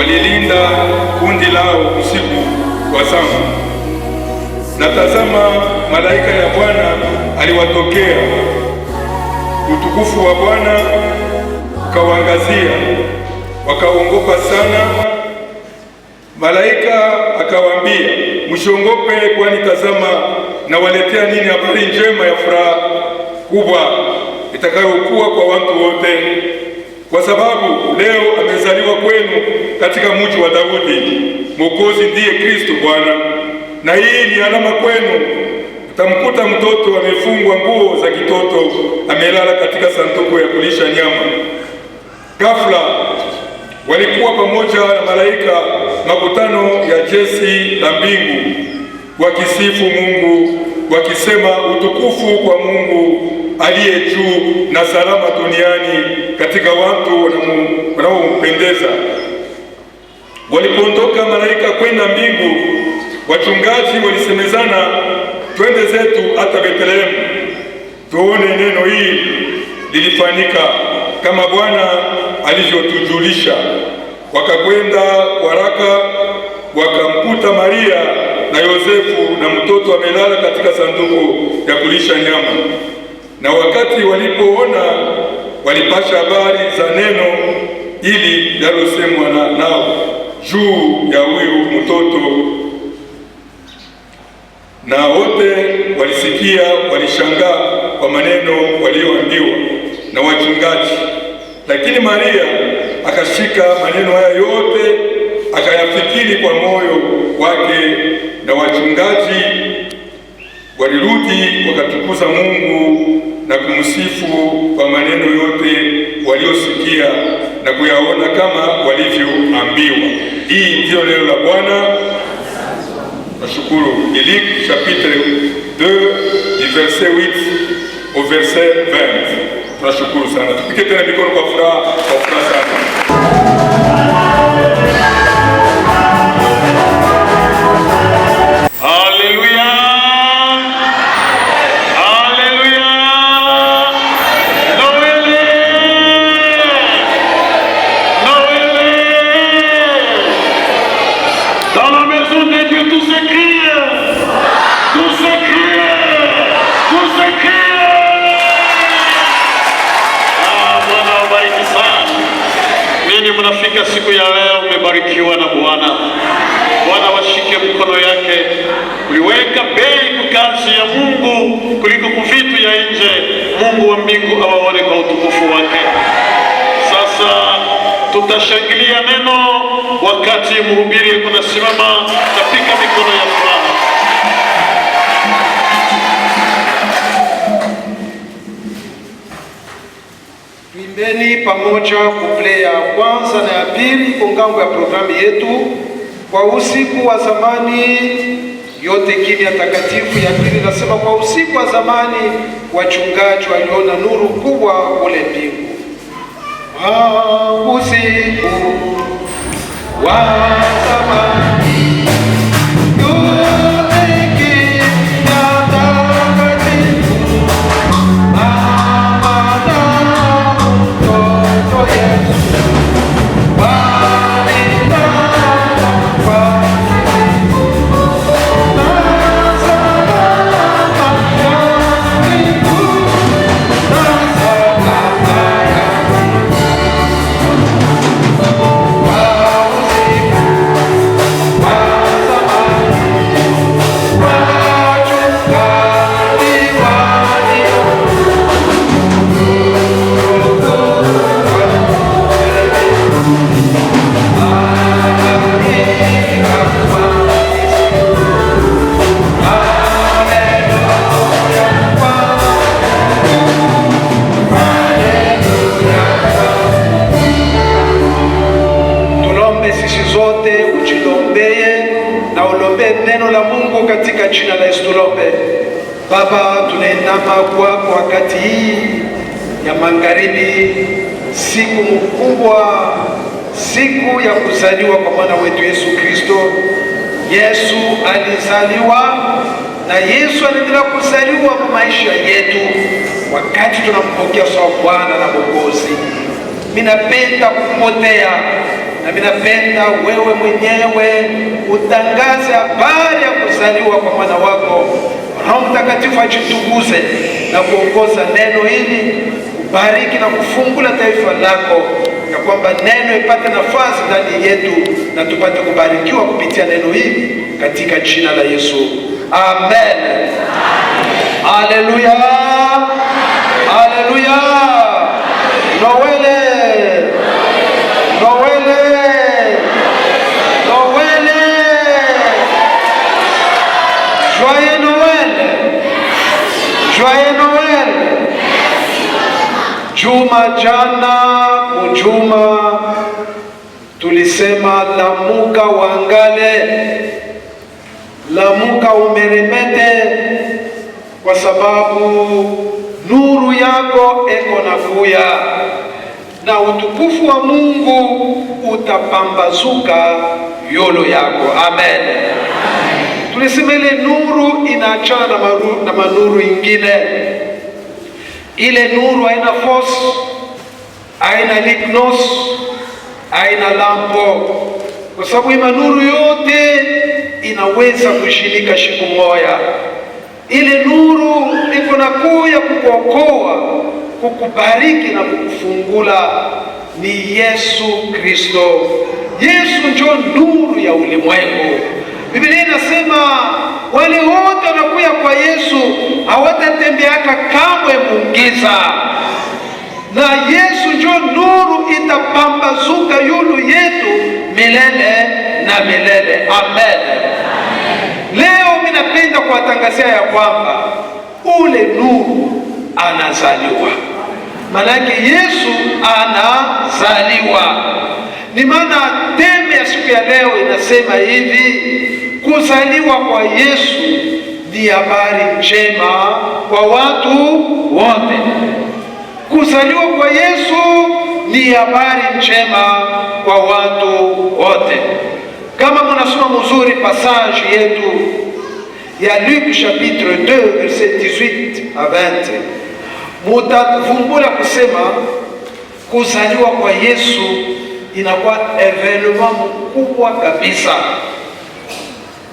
walilinda kundi lao usiku wa zamu. Na tazama, malaika ya Bwana aliwatokea, utukufu wa Bwana ukawaangazia, wakaogopa sana. Malaika akawaambia, msiongope, kwani tazama, nawaletea nini habari njema ya furaha kubwa itakayokuwa kwa watu wote, kwa sababu leo amezaliwa kwenu katika mji wa Daudi Mwokozi, ndiye Kristo Bwana. Na hii ni alama kwenu, utamkuta mtoto amefungwa nguo za kitoto, amelala katika sanduku ya kulisha nyama. Ghafla walikuwa pamoja na malaika makutano ya jeshi la mbingu, wakisifu Mungu, wakisema, utukufu kwa Mungu aliye juu, na salama duniani katika watu wanaompendeza. Walipoondoka malaika kwenda mbingu, wachungaji walisemezana, twende zetu hata Betlehemu tuone neno hili lilifanyika kama Bwana alivyotujulisha. Wakakwenda haraka, wakamkuta Maria na Yosefu na mtoto amelala katika sanduku ya kulisha nyama. Na wakati walipoona, walipasha habari za neno ili linalosemwa nao juu ya huyu mtoto. Na wote walisikia, walishangaa kwa maneno walioambiwa na wachungaji. Lakini Maria akashika maneno haya yote, akayafikiri kwa moyo wake. Na wachungaji walirudi wakatukuza Mungu na kumsifu kwa maneno yote waliosikia na kuyaona kama walivyoambiwa. Hii ndiyo neno la Bwana. Nashukuru. Luc chapitre 2 du verset 8 au verset 20. Tunashukuru sana. Tupike tena mikono kwa furaha sana. Mnafika siku ya leo, mmebarikiwa na Bwana. Bwana washike mkono yake. Uliweka bei kwa kazi ya Mungu kuliko kuvitu ya nje. Mungu wa mbingu awaone kwa utukufu wake. Sasa tutashangilia neno wakati mhubiri kunasimama katika mikono ya furaha. Tuimbeni pamoja kuple ya kwanza na ya pili kwa ngambo ya programu yetu. Kwa usiku wa zamani, yote kimya takatifu. Ya pili nasema, kwa usiku wa zamani wachungaji waliona nuru kubwa kule mbingu. Usiku wa zamani Baba, tunainama kwako wakati hii ya magharibi, siku mkubwa, siku ya kuzaliwa kwa Bwana wetu Yesu Kristo. Yesu alizaliwa na Yesu anaendelea kuzaliwa kwa maisha yetu wakati tunampokea sawa Bwana na Mwokozi. Mimi napenda kupotea na mimi napenda wewe mwenyewe utangaze habari ya kuzaliwa kwa mwana wako. Roho Mtakatifu ajitukuze na kuongoza neno hili, kubariki na kufungula taifa lako, na kwamba neno ipate nafasi ndani yetu na tupate kubarikiwa kupitia neno hili katika jina la Yesu. Amen. Haleluya. Haleluya. Noele. Noele. Noele. Joyeux Noël. Joyeux Noël. Juma jana mujuma tulisema lamuka wangale, lamuka umeremete, kwa sababu nuru yako eko nakuya na utukufu wa Mungu utapambazuka yolo yako. Amen. Tulisema ile nuru inaachana na manuru ingine. Ile nuru haina force, haina lignos, haina lampo, kwa sababu hii manuru yote inaweza kushirika siku moja. Ile nuru iko na kuya kukuokoa, kukubariki na kukufungula. Ni Yesu Kristo. Yesu ndio nuru ya ulimwengu. Biblia inasema wale wote wanakuya kwa Yesu hawatatembeaka kamwe mungiza, na Yesu ndio nuru itapambazuka yulu yetu milele na milele. Amen. Leo mimi napenda kuwatangazia ya kwamba ule nuru anazaliwa. Maanake Yesu anazaliwa. Ni maana teme ya siku ya leo inasema hivi: kuzaliwa kwa Yesu ni habari njema kwa watu wote. Kuzaliwa kwa Yesu ni habari njema kwa watu wote. Kama mnasoma mzuri passage yetu ya Luc chapitre 2 verset 18 à 20, mutavumbula kusema kuzaliwa kwa Yesu inakuwa evenement mkubwa kabisa,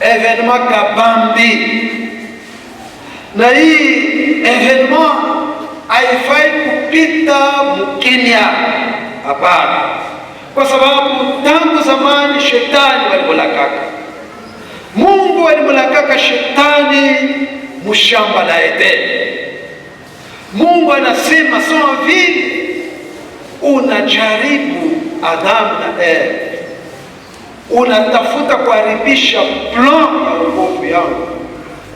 evenement kabambi. Na hii evenement haifai kupita mkinya, hapana, kwa sababu tangu zamani shetani walimulakaka Mungu, walimulakaka shetani mushamba la Edeni. Mungu anasema sawa vile unajaribu Adamu na Eva, unatafuta kuharibisha plan ya wokovu yangu,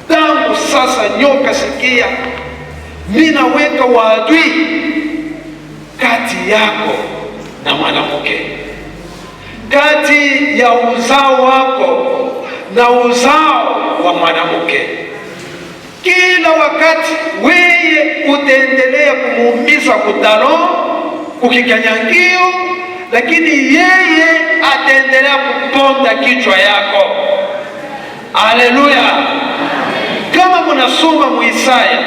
tangu sasa nyoka, sikia, mimi naweka waadui kati yako na mwanamke, kati ya uzao wako na uzao wa mwanamke. Kila wakati wewe utaendelea kumuumiza kutalo, kukikanyangio, lakini yeye ataendelea kuponda kichwa yako. Haleluya. Kama mnasoma Muisaya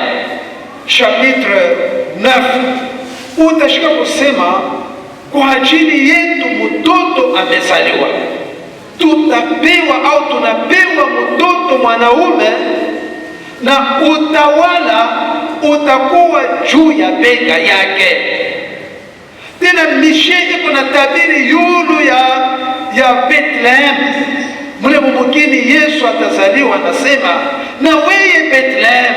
chapitre 9, utashika kusema kwa ajili yetu mtoto amezaliwa, tutapewa au tunapewa mtoto mwanaume, na utawala utakuwa juu ya bega yake. Tena Mishe iko na tabiri yulu ya Bethlehem, mule mumukini Yesu atazaliwa. Nasema na weye Bethlehem,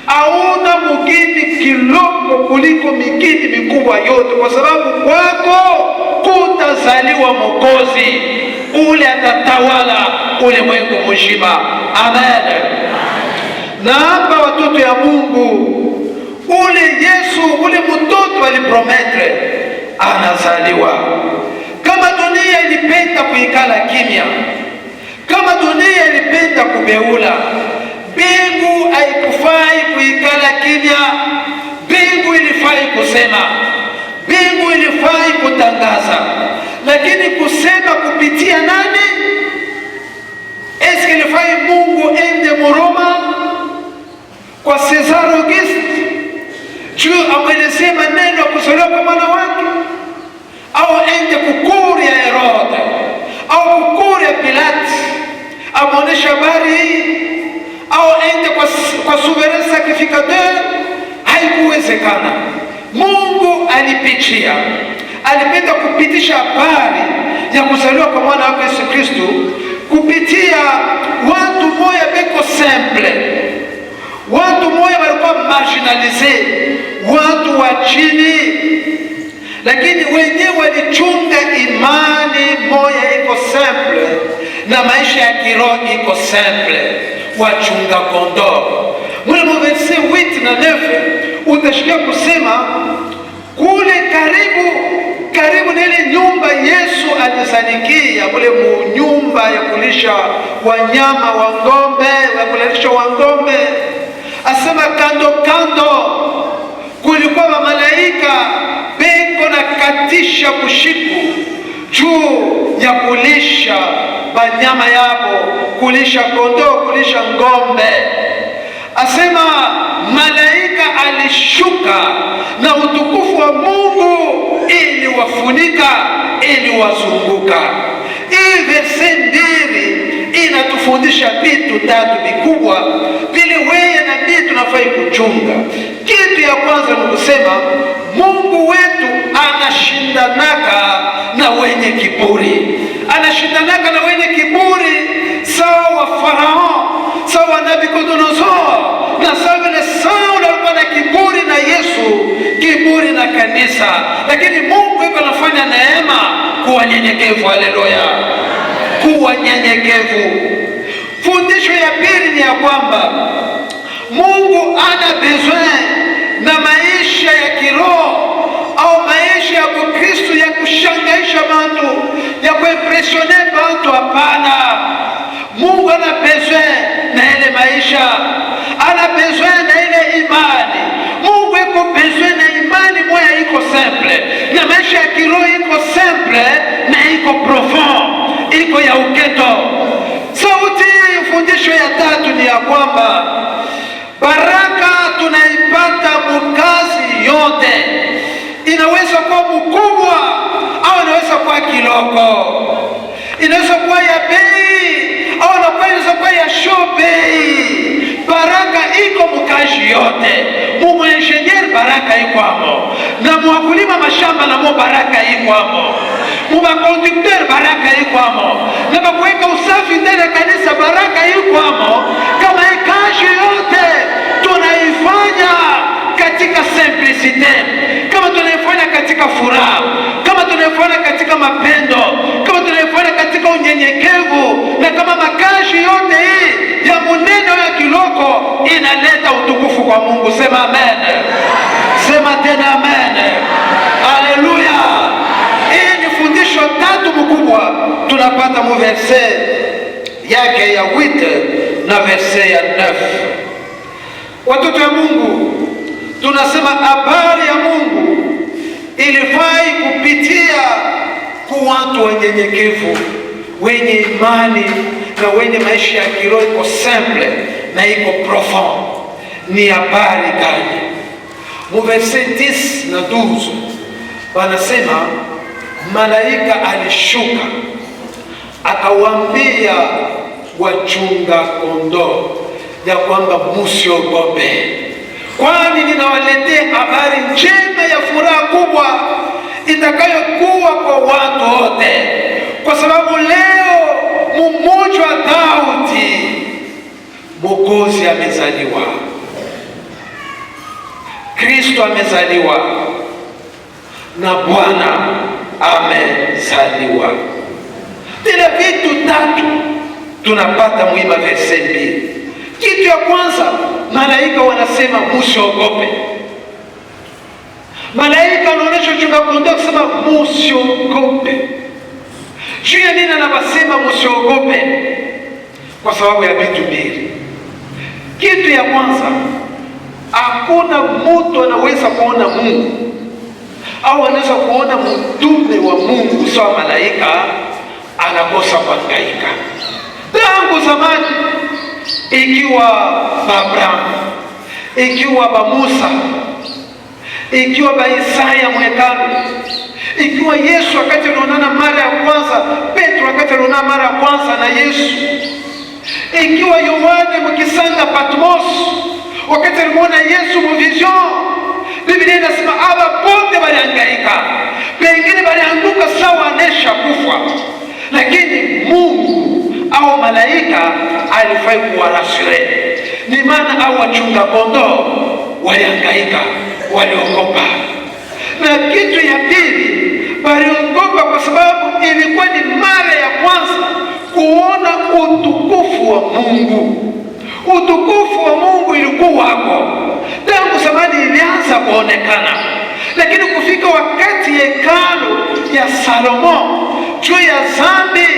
hauna mugini kiloko kuliko migini mikubwa yote, kwa sababu kwako kutazaliwa Mwokozi, ule atatawala ulimwengu mzima. Amen. Na hapa watoto ya Mungu, ule Yesu, ule mtoto aliprometre anazaliwa. Kama dunia ilipenda kuikala kimya, kama dunia ilipenda kubeula, mbingu haikufai kuikala kimya. Mbingu ilifai kusema, mbingu ilifai kutangaza. Lakini kusema kupitia nani? Eske ilifai Mungu ende Muroma kwa Cesar Auguste juu amwelezee maneno ya kuzaliwa kwa mwana wake, au ende kukuria ya au kukure Pilate amwonesha habari hii au ende kwa souverain sacrificateur, haikuwezekana. Mungu alipenda kupitisha habari ya kuzaliwa kwa mwana wake Yesu Kristo kupitia watu moya beko simple, watu moya walikuwa marginalize, watu wa chini, lakini wenyewe walichunga imani moya iko simple na maisha ya kiroho iko simple, wachunga kondoo. Mule verse 8 na 9 utashikia kusema kule karibu na ile nyumba Yesu alizalikia, kule nyumba ya kulisha wanyama wa ng'ombe, ya kulisha wa ng'ombe, asema kando kulikuwa wa malaika beko na katisha kushiku juu ya kulisha banyama yabo, kulisha kondoo, kulisha ng'ombe. Asema malaika alishuka na utukufu wa Mungu ili wafunika, ili wazunguka. Hii verse mbili inatufundisha vitu tatu vikubwa vile wewe na mimi tunafai kuchunga. Kitu ya kwanza ni kusema Mungu wetu anashindanaka na wenye kiburi. Anashindanaka na wenye kiburi, sawa wa Farao, sawa wa Nabukodonozor, na sawa vile Sauli alikuwa na kiburi na Yesu, kiburi na kanisa. Lakini Mungu yuko anafanya neema kuwa nyenyekevu. Haleluya, kuwa nyenyekevu. Fundisho ya pili ni ya kwamba Mungu ana besoin na maisha ya kiroho au maisha ya Kristo ya kushangaisha watu, ya kuimpressione watu. Hapana, Mungu ana besoin na ile maisha, ana besoin na ile imani. Mungu iko besoin na imani moya iko simple, na maisha ya kiroho iko simple na iko profond, iko ya uketo. Sauti hii, fundisho ya tatu ni ya kwamba baraka tunaipata mukazi yote. Inaweza kuwa mkubwa au inaweza kuwa kiloko, inaweza kuwa ya bei au inaweza kuwa ya bei. Baraka iko mukazi yote. Mungu engineer baraka iko amo, na mwakulima mashamba na mo baraka iko amo, muba conducteur baraka iko amo, na bakuweka usafi ndani ya kanisa baraka iko amo. Kama hii kazi yote tunaifanya katika simplicite, kama tunaifanya katika furaha, kama tunaifanya katika mapendo, kama tunaifanya katika unyenyekevu, na kama makazi yote hii ya munene ya kiloko inaleta utukufu kwa Mungu. Sema amen, sema tena amen. Haleluya. Hii ni fundisho tatu mkubwa tunapata mu verse yake ya 8 na verse ya 9. Watoto wa Mungu, tunasema habari ya Mungu ilifai kupitia kwa watu wanyenyekevu, wenye imani na wenye maisha ya kiroho iko simple na iko profond. Ni habari gani? Mu verse 10 na 12 wanasema malaika alishuka akawaambia wachunga kondoo ya kwamba musiogope, kwani ninawaletea habari njema ya furaha kubwa itakayokuwa kwa watu wote, kwa sababu leo mmoja wa Daudi Mwokozi amezaliwa, Kristo amezaliwa na Bwana amezaliwa. Tena vitu tatu tunapata muhimu verse 2. Kitu ya kwanza, malaika wanasema musiogope. Malaika wanaonyesha chunga kondoo kusema musiogope. Juu ya nini anasema musiogope? Kwa sababu ya vitu mbili. Kitu ya kwanza, hakuna mtu anaweza kuona Mungu au anaweza kuona mtume wa Mungu sawa malaika anakosa kuhangaika. Tangu zamani, ikiwa Abrahamu, ikiwa Musa, ikiwa Isaya mwekalu, Ikiwa Yesu wakati alionana mara ya kwanza, Petro wakati alionana mara ya kwanza na Yesu, ikiwa Yohane mkisanga Patmos wakati alimuona Yesu muvision, Biblia inasema aba bote walihangaika, pengine walianguka sawa anesha kufa, lakini Mungu au malaika alifai kuwarasure. Ni maana au wachunga kondoo walihangaika, waliogopa. Na kitu ya pili, waliogopa kwa sababu ilikuwa ni mara ya kwanza kuona utukufu wa Mungu. Utukufu wa Mungu ilikuwa wako tangu zamani, ilianza kuonekana, lakini kufika wakati hekalu ya Salomo juu ya dhambi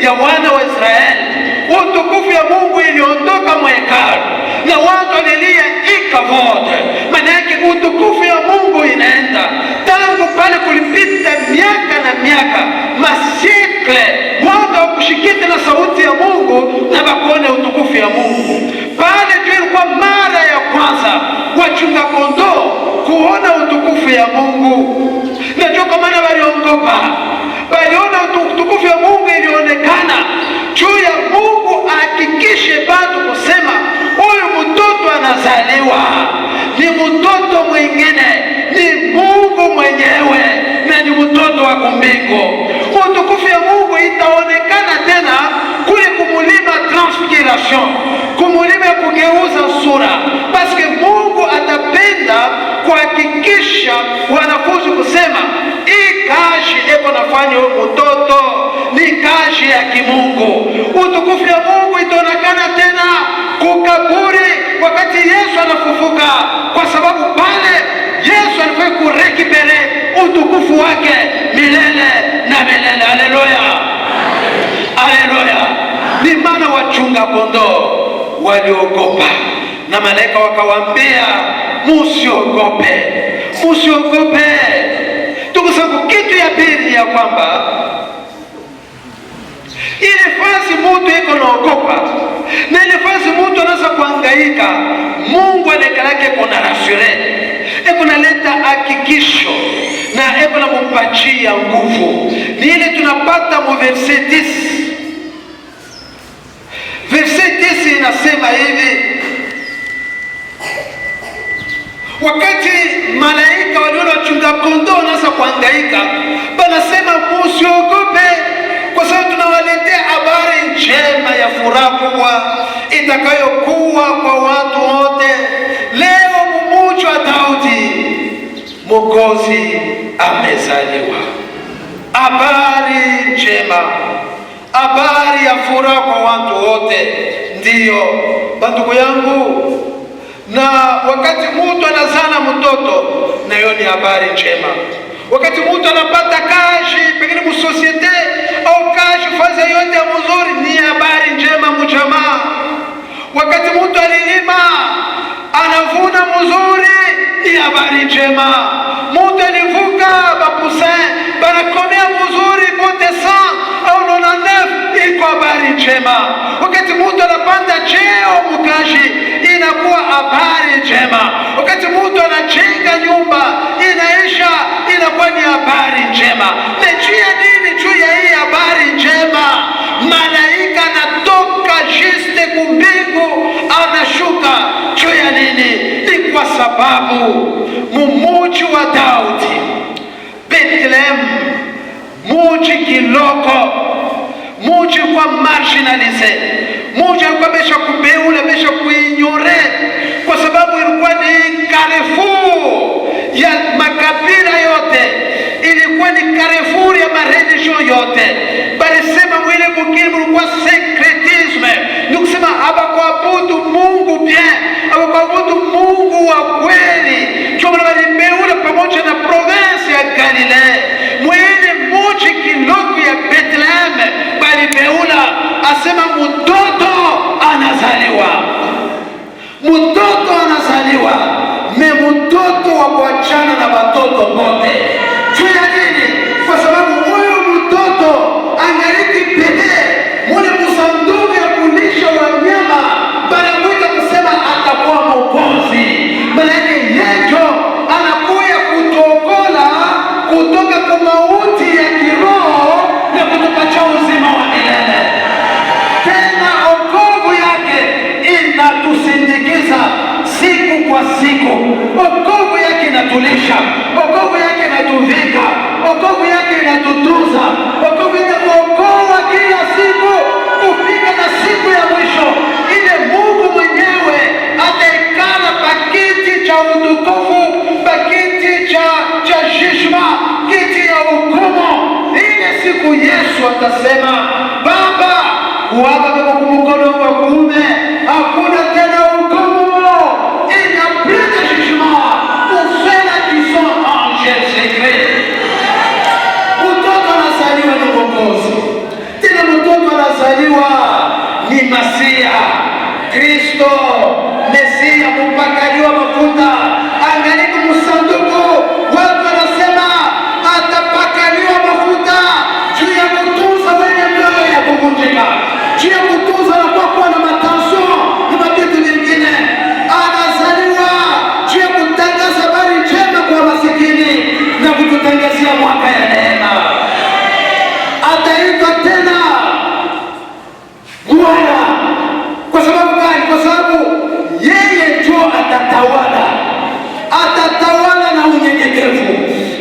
ya wana wa Israeli, utukufu ya Mungu iliondoka mwa hekalu na watu walilia ikavode. Maana yake utukufu ya Mungu inaenda tangu pale, kulipita miaka na miaka, masikle, watu wakushikite na sauti ya Mungu na wakuone utukufu ya Mungu. Pale ndio ilikuwa mara ya kwanza wachunga kondoo kuona utukufu ya Mungu. Na ndio kwa maana waliogopa, waliona utukufu ya Mungu ilionekana juu ya Mungu. Hakikishe bado kusema huyu mtoto anazaliwa ni mtoto mwingine, ni Mungu mwenyewe na ni mtoto wa mbingu. Utukufu ya Mungu itaonekana tena kule kumulima Transfiguration, kumulima kugeuza sura, paske Mungu atapenda kuhakikisha wanafunzi kusema hii kazi eko nafanya huyu mtoto ni kazi ya kimungu. Utukufu ya Mungu itaonekana tena kukaburi wakati Yesu anafufuka, kwa sababu pale Yesu alifai kurekipere utukufu wake milele na milele. Haleluya, haleluya. Ni maana wachunga kondoo waliogopa, na malaika wakawaambia musiogope, musiogope. Tukusabu kitu ya pili ya kwamba ile fasi mtu iko naogopa na ile fasi mtu anaweza kuhangaika, Mungu anakalake kuna rasure, eko naleta hakikisho na eko na mpachia nguvu. Ni ile tunapata mu verset 10. Verset 10 inasema hivi: wakati malaika waliona wachunga kondoo wanaanza kuhangaika, banasema musiogope, kwa sababu tunawaletea habari njema ya furaha kubwa itakayokuwa kwa watu wote. Leo mumuji wa Daudi Mwokozi amezaliwa. Habari njema, habari ya furaha kwa watu wote. Ndiyo bandugu yangu, na wakati mtu anazana mtoto, na hiyo ni habari njema. Wakati mtu anapata kazi pengine musosiete au kazi fazi yote ya mzuri, ni habari njema mjamaa. Wakati mtu alilima anavuna mzuri, ni habari njema. Mtu alivuka bapusin banakomea mzuri bote 100 au 99, iko habari njema. Wakati mtu anapanda cheo mukaji, inakuwa habari njema. Wakati mtu anajenga nyumba inaisha, inakuwa ni habari njema. Na juu ya nini? Juu ya hii habari njema, malaika anatoka juste kumbingu anashuka. Juu ya nini? Ni kwa sababu mumuji wa Daudi Bethlehem, muji kiloko, muji kwa marginalize, muji alikuwa besha kubeula, besha kuinyore, kwa sababu ilikuwa ni Carrefour ya makabila yote, ilikuwa ni Carrefour ya mareligio yote. Balisema mwile mukini mulikuwa secretisme, ni kusema habakuabudu Mungu bien, habakuabudu Mungu wa kweli. Chomana walibeula pamoja na province ya Galilea, mwile muji kiloko ya Bethlehem balibeula, asema mtoto anazaliwa, mtoto anazaliwa, me mtoto wa kuachana na watoto wote. Juu ya nini? Kwa sababu huyu mtoto angaliki pekee mule musanduku ya kulisha wanyama, banakuita kusema atakuwa mwokozi. Maana yake yejo anakuya kutokola kutoka kwa mauti siku. Wokovu yake inatulisha, wokovu yake inatuvika, wokovu yake inatutunza, wokovu yake kuokoa kila siku kufika na siku ya mwisho ile Mungu mwenyewe ataikala pakiti cha utukufu, pakiti cha judgment, kiti ya hukumu. Ile siku Yesu atasema, Baba, wapa kwa mkono wa kuume, hakuna tena hukumu. Il n'y a plus de jugement pour ceux-là qui sont en Jésus-Christ. Mtoto anazaliwa ni Mwokozi, tena mtoto anazaliwa ni Masia, Kristo, Mesia, mpakaliwa mafuta. Angaliko msanduku, watu wanasema atapakaliwa mafuta juu ya kutunza wenye mioyo ya kuvunjika, juu ya kutunza na kuwa na matanso na mavitu vingine. Anazaliwa juu ya kutangaza habari njema kwa masikini na kututangazia mwaka ya neema. Ataitwa tena Bwana. Kwa sababu gani? Kwa sababu yeye ndio atatawala, atatawala na unyenyekevu,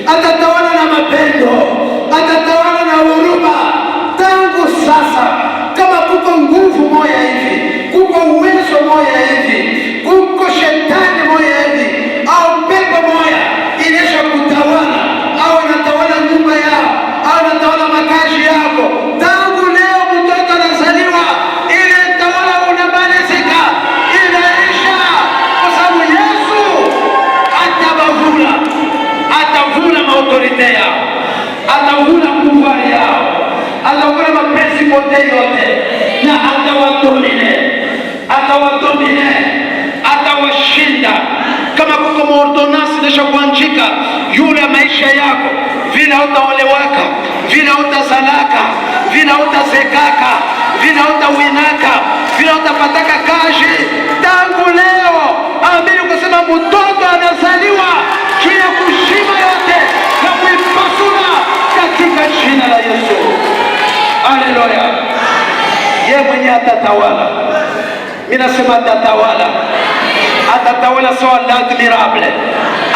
atatawala na mapendo, atatawala na huruma. Tangu sasa, kama kuko nguvu moja hivi, kuko uwezo moja hivi, kuko shetani moja hivi au pepo moja inesha kutawala au inatawala nyumba yao au inatawala makazi yako, tangu leo mtoto anazaliwa, ile tawala unamalizika, inaisha. Kwa sababu Yesu atavula maautorite yao, atavula pouvoir yao, atavula maprincipote yote na atawadomine, atawashinda. Kama kuko maordonansi nesha kuanjika yule maisha yako, vile utaolewaka, vile utazalaka, vile utazekaka, vile utawinaka, vile utapataka kazi, tangu leo amini kusema mtoto anazaliwa juu ya kushima yote na kuipasula katika jina la Yesu. Haleluya. Ye mwenye atatawala. Mimi nasema atatawala. Atatawala sawa l'admirable.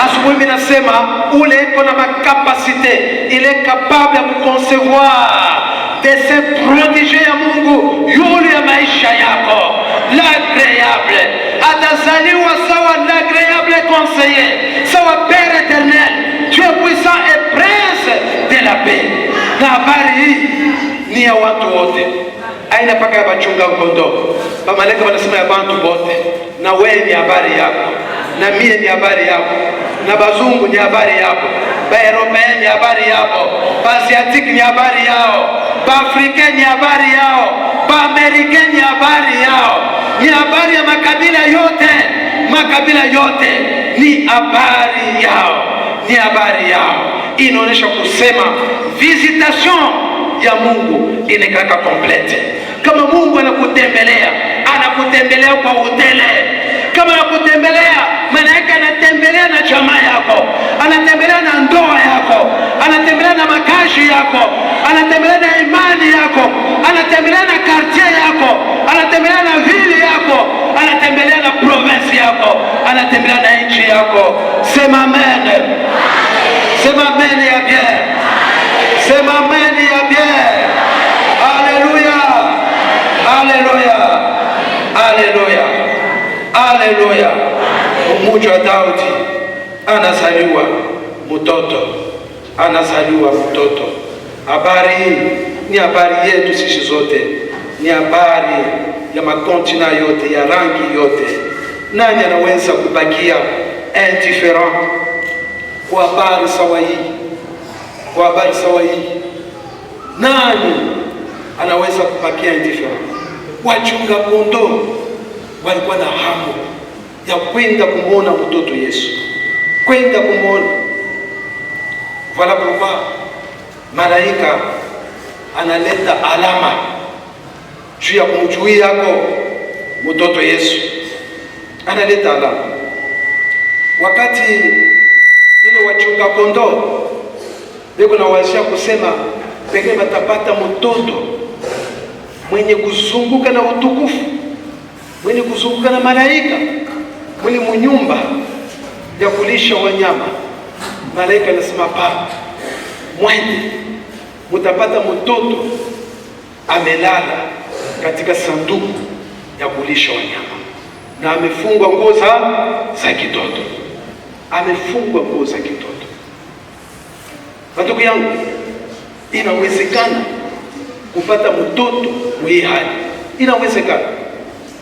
Asubuhi mimi nasema ule iko na makapasite, ile capable ya kuconcevoir de se protéger ya Mungu yule ya maisha yako, l'agréable. Atazaliwa sawa l'agréable conseiller, sawa Père éternel, Dieu puissant et prince de la paix. Na habari hii ni ya watu wote, aina paka ya bachunga kondoo. Bamaleka wanasema ya bantu bote, na wewe ni habari yako, na mie ni habari yako, na bazungu ni habari yako, baeuropea ni habari yako, baasiatiki ni habari yao, baafrika ni habari yao, baamerika ni habari yao, ni habari ya makabila yote, makabila yote ni habari yao, ni habari yao. Inaonesha kusema visitation ya Mungu inekaka komplete. Kama Mungu anakutembelea kwa hotele. Kama anakutembelea, maana yake anatembelea na jamaa yako, anatembelea na ndoa yako, anatembelea na makazi yako, anatembelea na imani yako, anatembelea na quartier yako, anatembelea na ville yako, anatembelea na province yako, anatembelea na nchi yako. Sema amen. Sema amen ya bien. Sema amen ya bien. Haleluya. Haleluya. Haleluya. Haleluya. Mmoja wa Daudi anazaliwa mtoto, anazaliwa mtoto. Habari hii ni habari yetu sisi zote, ni habari ya makontina yote, ya rangi yote. Nani anaweza kubakia indifferent kwa habari sawa hii? Kwa habari sawa hii, nani anaweza kubakia indifferent? Wachunga kondoo walikuwa na hamu ya kwenda kumwona mtoto Yesu, kwenda kumwona. Voilà pourquoi malaika analeta alama juu ya kumjui yako mtoto Yesu, analeta alama. Wakati ile wachunga kondoo beko na wazia kusema pengine batapata mtoto mwenye kuzunguka na utukufu, mwenye kuzunguka na malaika, mwenye munyumba ya kulisha wanyama, malaika anasema Baba, mwende mutapata mtoto amelala katika sanduku ya kulisha wanyama na amefungwa nguo za kitoto, amefungwa nguo za kitoto. Ndugu yangu, inawezekana kupata mtoto mwenye hali, inawezekana,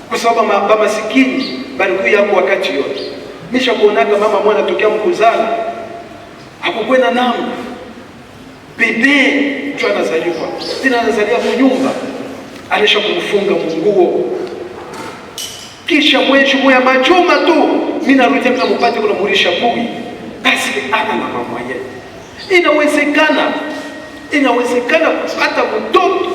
kwa sababu mama masikini bali yako wakati yote. Misha kuonaka mama mwana tokea mkuzana hakukwenda namna bebe mtu anazaliwa tena, anazalia mnyumba, alisha kumfunga munguo, kisha mwezi moya majuma tu mimi narudi tena mpate kuna mulisha bui, basi ana mama mmoja. Inawezekana kupata mtoto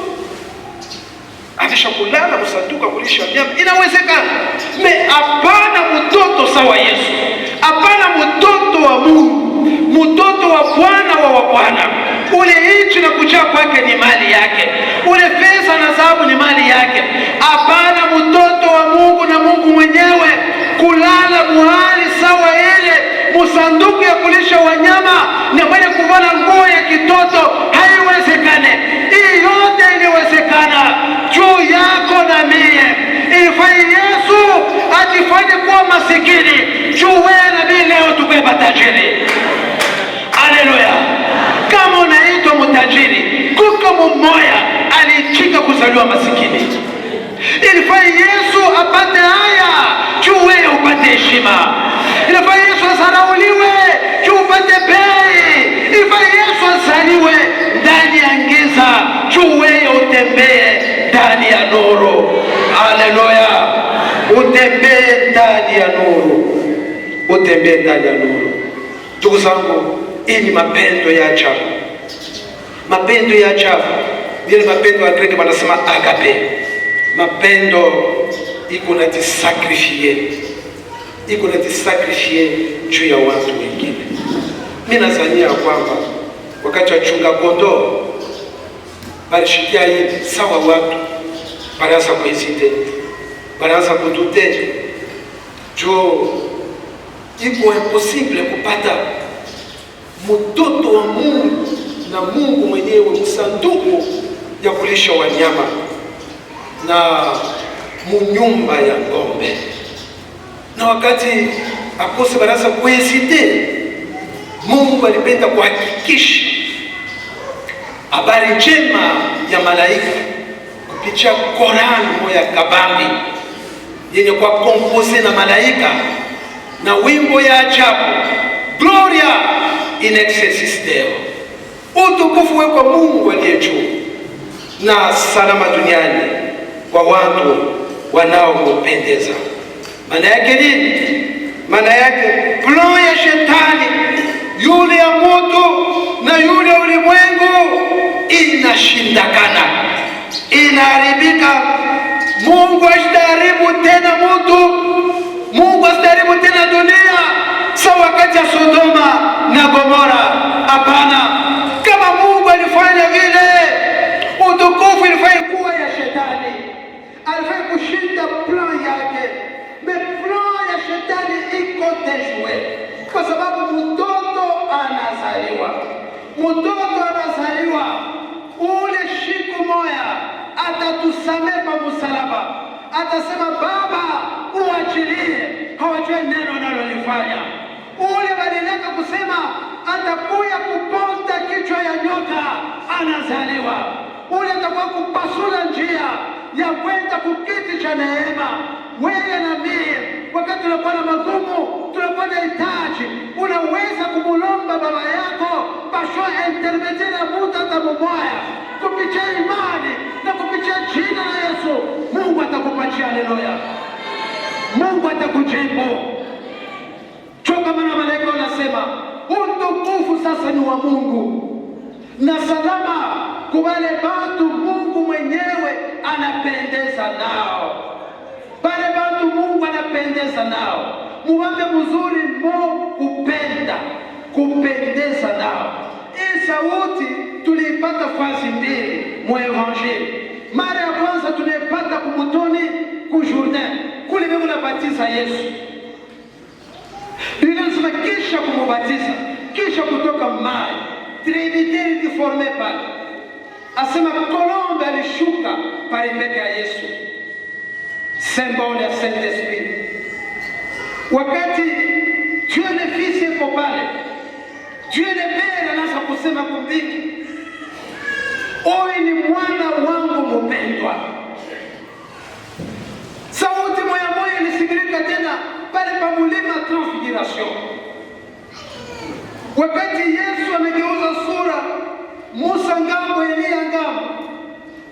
alisha kulala msanduku kulisha nyama, inawezekana. Hapana mtoto sawa Yesu, hapana mtoto wa Mungu, mtoto wa Bwana wa Bwana. Ule nchi na kujaa kwake ni mali yake, ule pesa na dhahabu ni mali yake. Hapana mtoto wa Mungu na Mungu mwenyewe kulala muhali sawa ile msanduku ya kulisha wanyama na mwenye kuvana nguo ya kitoto, haiwezekane. Hii yote iliwezekana juu yako na mie. Ilifanya Yesu atufanye kuwa masikini juu wewe na mimi leo tukue matajiri. Haleluya! Kama unaitwa mtajiri, kuko mmoja alichika kuzaliwa masikini. Ilifanya Yesu apate haya juu wewe upate heshima. Ilifanya Yesu asarauliwe juu upate bei. Ilifanya Yesu azaliwe ndani ya giza juu wewe utembee ndani ya nuru. Haleluya! Utembee ndani ya nuru, utembee ndani ya nuru. Ndugu zangu, hii ni mapendo ya ajabu, mapendo ya ajabu. Vile mapendo ya Greki wanasema agape. Mapendo iko na jisakrifie juu ya watu wengine. Mimi nazania kwamba wakati wachunga kondoo walishikia hili sawa, watu wanaanza kuhesite, wanaanza kudute juu iko impossible kupata mtoto wa Mungu na Mungu mwenyewe msanduku ya kulisha wanyama na munyumba ya ngombe. Na wakati akose baraza kuhesite, Mungu alipenda kuhakikisha habari njema ya malaika kupitia Korani moya kabambi yenye kwa kompose na malaika na wimbo ya ajabu, Gloria in excelsis Deo, utukufu we kwa Mungu aliye juu na salama duniani kwa watu wanaompendeza. Maana yake nini? Maana yake plan ya shetani yule ya moto na yule ulimwengu inashindakana, inaharibika. Mungu asitaharibu tena mtu, Mungu asitaharibu tena dunia sawa wakati ya Sodoma na Gomora. Hapana, kama Mungu alifanya vile, utukufu ilifanya kuwa ya shetani, alifanya kushinda plan yake. Plan ya shetani iko deshwe kwa sababu mtoto anazaliwa. Ule siku moya atatusamehe kwa msalaba, atasema Baba uachilie, hawajui neno analolifanya. Ule badilika kusema atakuya kuponda kichwa ya nyoka, anazaliwa. Ule atakuwa kupasula njia ya kwenda kukiti cha neema. Wewe na mimi wakati tunakuwa na magumu, tunakuwa na hitaji, unaweza kumulomba baba yako pasho intermediate ya muda hata mmoja, kupitia imani na kupitia jina la Yesu, Mungu atakupatia. Haleluya! Mungu atakujibu. Choka maana malaika wanasema utukufu sasa ni wa Mungu na salama kwa wale watu Mungu mwenyewe anapendeza nao. Wale watu Mungu anapendeza nao, muombe mzuri mo kupendeza nao. Hii sauti tuliipata fasi mbili mwa Evanjili. Mara ya kwanza tuliipata kumutoni ku Jordan, kule mbele batiza Yesu. Biblia inasema kisha kumubatiza, kisha kutoka maji, trinitaire diforme pale. Asema kolombe alishuka pale mbele ya Yesu, symbole ya Saint-Esprit. Wakati Dieu le Fils yuko pale, Dieu le Père anaanza kusema kumbiki, huyu ni mwana wangu mpendwa. Sauti moya moya ilisikilika tena pale pa mulima Transfiguration. Wakati Yesu amegeuza sura, Musa ngambo, Elia ngambo,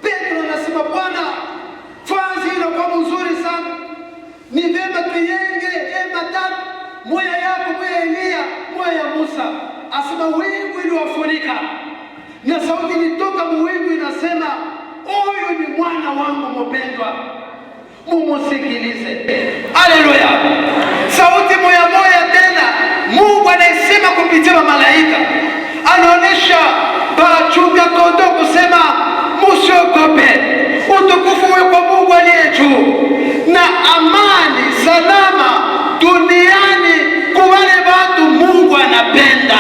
Petro anasema Bwana, fazi inakuwa mzuri sana, ni vema tuyenge matatu, moya yako, moya Elia, moya ya Musa. Asema wingu iliwafunika na sauti ilitoka mwingu inasema, huyu ni mwana wangu mpendwa, mumusikilize. Haleluya! Sauti moya moya tena Mungu anasema kupitia malaika, anaonesha bachunga kondoo kusema musiogope, utukufu uwe kwa Mungu aliye juu, na amani salama duniani kwa wale watu Mungu anapenda.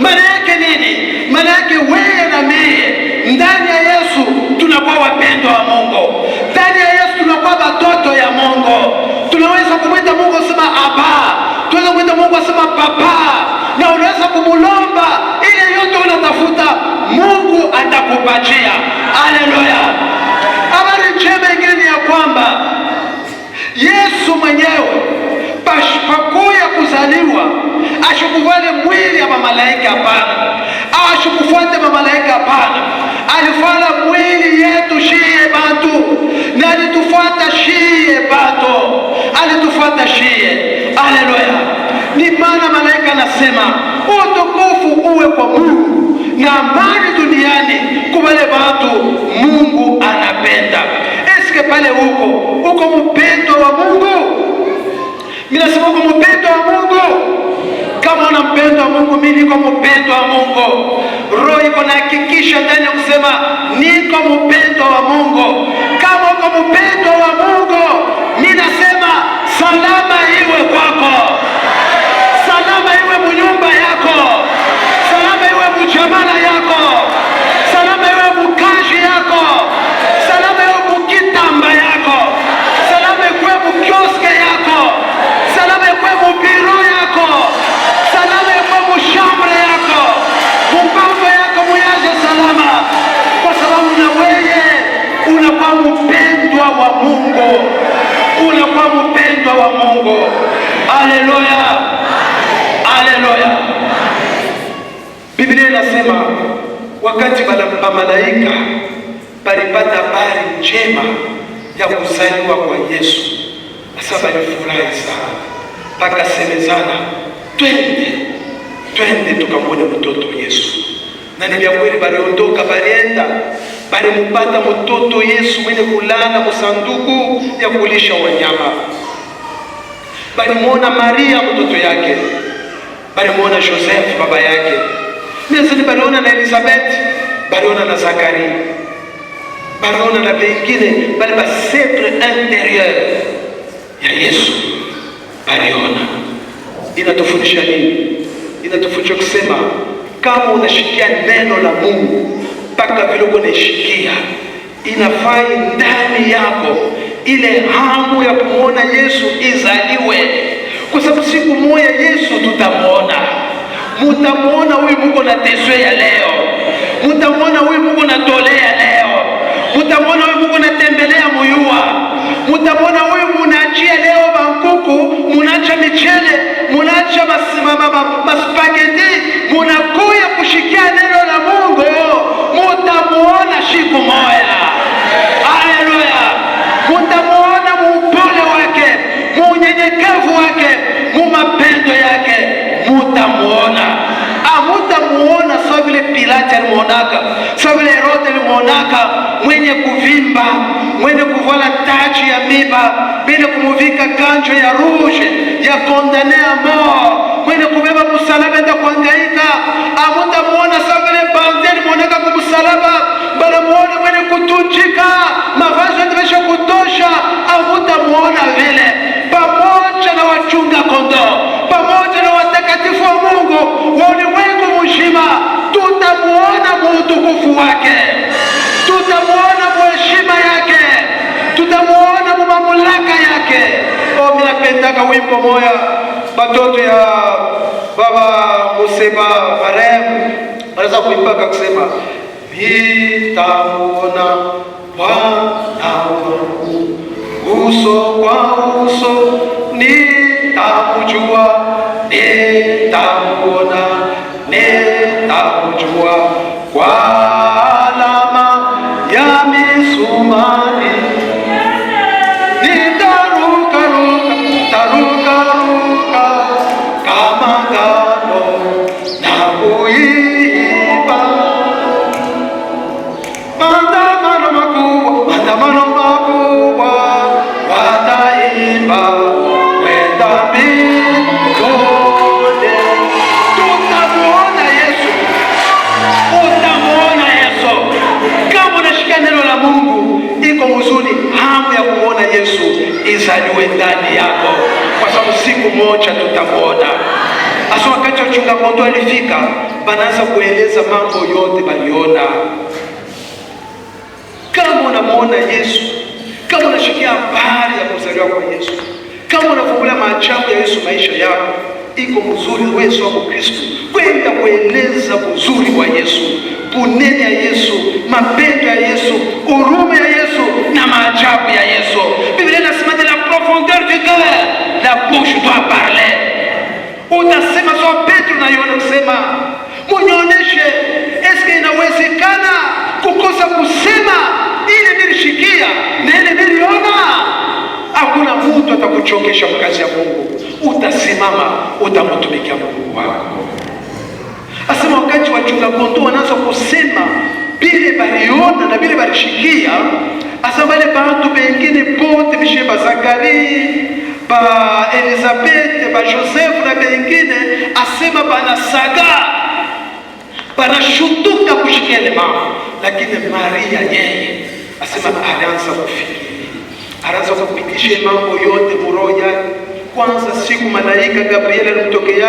Maana yake nini? Maana yake wewe na mimi ndani ya Yesu tunakuwa wapendwa wa Mungu. Ndani ya Yesu tunakuwa watoto ya Mungu. Tunaweza kumwita Mungu asema Aba, tunaweza kumwita Mungu asema Papa, na unaweza kumulomba ile yote unatafuta, Mungu atakupatia. Haleluya! Habari njema ingine ni ya kwamba Yesu mwenyewe pakuya kuzaliwa ashukuvale mwili ya mamalaika hapana, ashukufuate mamalaika hapana, alifala mwili yetu shie batu, na alitufuata shie batu, alitufuata shie. Haleluya! Ni maana malaika anasema utukufu uwe kwa Mungu na amani duniani kwa wale watu Mungu anapenda. Eske pale uko mpendo wa Mungu? Mimi nasema uko mpendo wa Mungu. Kama una mpendo wa Mungu, mimi niko mpendo wa Mungu. Roho iko na hakikisha ndani kusema niko mpendo wa Mungu. Kama uko mpendo wa Mungu, mimi nasema salama iwe kwako, salama iwe munyumba yako, salama iwe mujamala yako, salama iwe mukaji yako, salama iwe mukitamba yako, salama iwe mukioske yako, salama iwe mubiro yako, salama iwe mushambre yako, mpango yako muyaje salama, kwa sababu na wewe unakuwa mpendwa wa Mungu, unakuwa mpendwa wa Mungu. Haleluya! Haleluya! Biblia inasema wakati malaika balipata habari njema ya kuzaliwa kwa Yesu, sasa balifurahi sana, pakasemezana twende tukamwone mtoto Yesu. Na ni kweli baliondoka, balienda balimupata mtoto Yesu mwenye kulala msanduku ya kulisha wanyama. Balimuona Maria mtoto yake, balimuona Joseph baba yake, nizini baliona na Elizabeth, baliona na Zakaria, baliona na wengine, bali basetre intérieur ya Yesu baliona. Inatufundisha nini? Inatufundisha kusema kama unashikia neno la Mungu mpaka vile unashikia, inafai ndani yako ile hamu ya kumuona Yesu izaliwe, kwa sababu siku moja Yesu tutamuona. Mutamuona huyu Mungu na teswe ya leo, mutamuona huyu Mungu na tolea leo, mutamuona huyu Mungu na tembelea muyua, mutamuona huyu munachia leo bankuku, munacha michele, munacha maspageti, munakuya kushikia neno la Mungu, mutamuona siku moja. Haleluya! Mutamuona muupole wake, muunyenyekevu wake, mumapendo yake, mutamuona. Amutamuona sawa vile Pilate alimuonaka, sawa vile Herode alimuonaka, mwenye kuvimba, mwenye kuvala taji ya miba, bila kumuvika kanjo ya rouge ya condamné à mort, mwenye kubeba msalaba enda kuhangaika. Amutamuona sawa vile bandi alimuonaka kwa msalaba, banamuona mwenye kutunjika, mavazi yatosha kutosha. Amutamuona vile pamoja na wachunga kondoo, pamoja tuliimbaka wimbo moya batoto ya baba Museba Marehemu anaweza kuimbaka kusema nitamuona Bwana wangu uso kwa uso, nitamjua, nitamuona, nitamjua kwa alama ya misumari. Nitarukaruka kama ngano na kuimba maandamano makubwa wataimba kwenda mbinguni. Tutamuona Yesu, utamuona Yesu. Kama unashika neno la Mungu, iko huzuni, hamu ya kumwona Yesu izaliwe ndani yako, kwa sababu siku moja tutamuona. Hasa wakati wa chunga kondoo alifika, banaanza kueleza mambo yote baliona. Kama unamuona Yesu, kama unashikia habari ya kuzaliwa kwa Yesu, kama unafungulia maajabu ya Yesu maisha yako, iko mzuri wewe wako Kristo kwenda kueleza uzuri wa Yesu, bunene ya Yesu, mapendo ya Yesu, huruma ya Yesu na maajabu ya Yesu. Biblia inasema de la profondeur du cœur la bouche doit parler. Utasema sawa Petro na Yohana kusema, muonyeshe eske inawezekana kukosa kusema ile nilishikia na ile niliona. Hakuna mtu atakuchokesha mkazi ya Mungu, utasimama, utamtumikia Mungu wako. Asema wakati wachunga kondoo wanaanza kusema bile baliona na bile balishikia, asema wale bantu bengine pote mishe ba Zakari, ba Elizabeth, ba Joseph na bengine, asema banasaga, banashutuka kushikia ile mama. Lakini Maria yeye asema alianza kufikiri, alianza kupitisha mambo yote muroya. Kwanza siku malaika Gabriel alimtokea,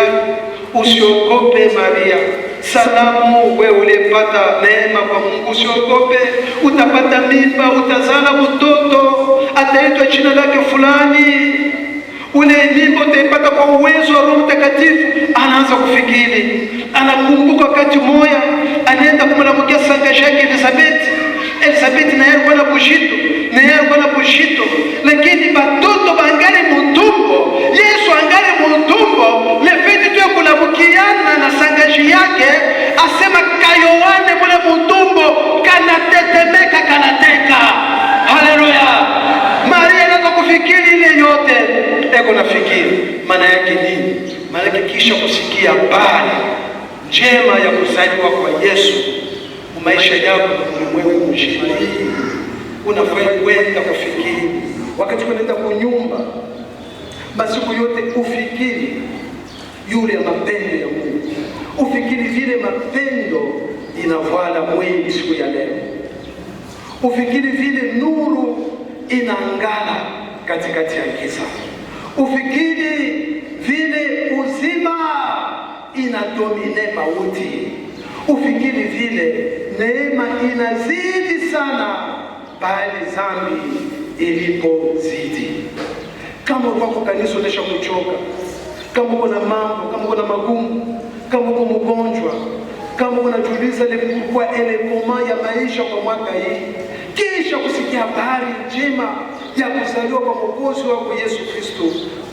usiogope Maria, salamu wewe ulipata neema kwa Mungu, usiogope, utapata mimba, utazala mtoto, ataitwa jina lake fulani. Ule mimba utaipata kwa uwezo wa Roho Mtakatifu. Anaanza kufikiri, anakumbuka wakati moja anaenda kumlamukia sangashi yake Elizabeth. Elizabeth na yeye alikuwa na bushito, lakini batoto bangali mutumbo, Yesu angali mutumbo. Lefeti tu kulamukiana na sangashi yake, asema kayowane mule mutumbo kanatetemeka, kanateka. Haleluya! Maria anaanza kufikiri ile yote. Eko nafikiri maana yake nini? Maana yake kisha kusikia habari njema ya kuzaliwa kwa Yesu, maisha yako ulimwengu mzima unafai kwenda kufikiri. Wakati unaenda kunyumba, masiku yote ufikiri yule ya mapendo ya Mungu, ufikiri vile mapendo inavala mwili siku ya leo, ufikiri vile nuru inaangala katikati ya giza, ufikiri vile uzima inadomine mauti, ufikiri vile neema inazidi sana bali dhambi ilipozidi. Kama uko kanisa unesha kuchoka, kama uko na mambo, kama uko na magumu, kama uko mgonjwa, kama unajiuliza kwa ile koma ya maisha kwa mwaka hii, kisha kusikia habari njema ya kuzaliwa kwa Mwokozi wako Yesu Kristo,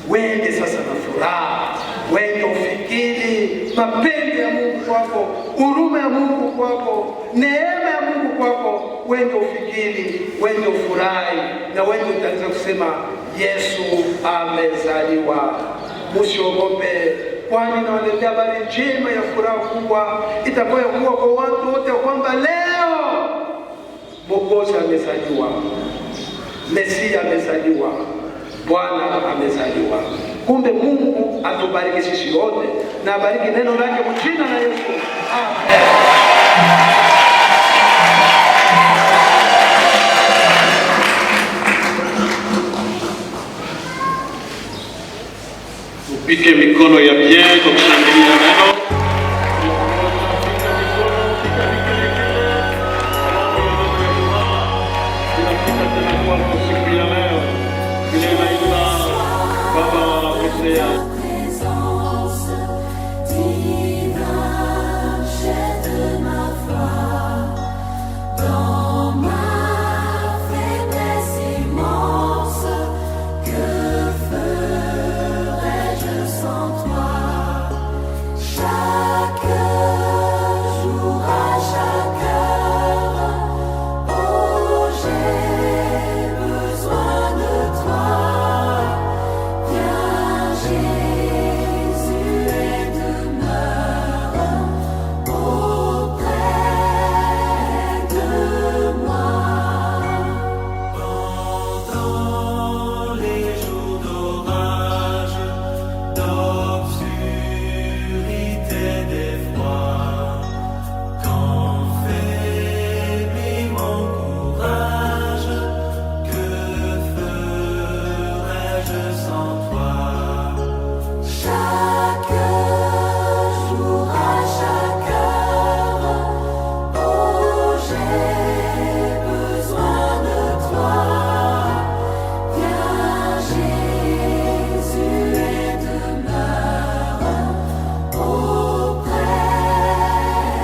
wende sasa na furaha, wende ufikiri mapendo ya Mungu kwako, huruma ya Mungu kwako, neema ya Mungu kwako. Wende ufikiri, wende ufurahi, na wende utaanza kusema Yesu amezaliwa. Musiogope, kwani nawaletea habari njema ya furaha kubwa itakayokuwa kwa watu wote, kwamba leo Mwokozi amezaliwa, Mesia amezaliwa, Bwana amezaliwa. Kumbe Mungu atubariki sisi wote na abariki neno lake mjina na Yesu. Amen. Tupike mikono ya bien kwa kushangilia.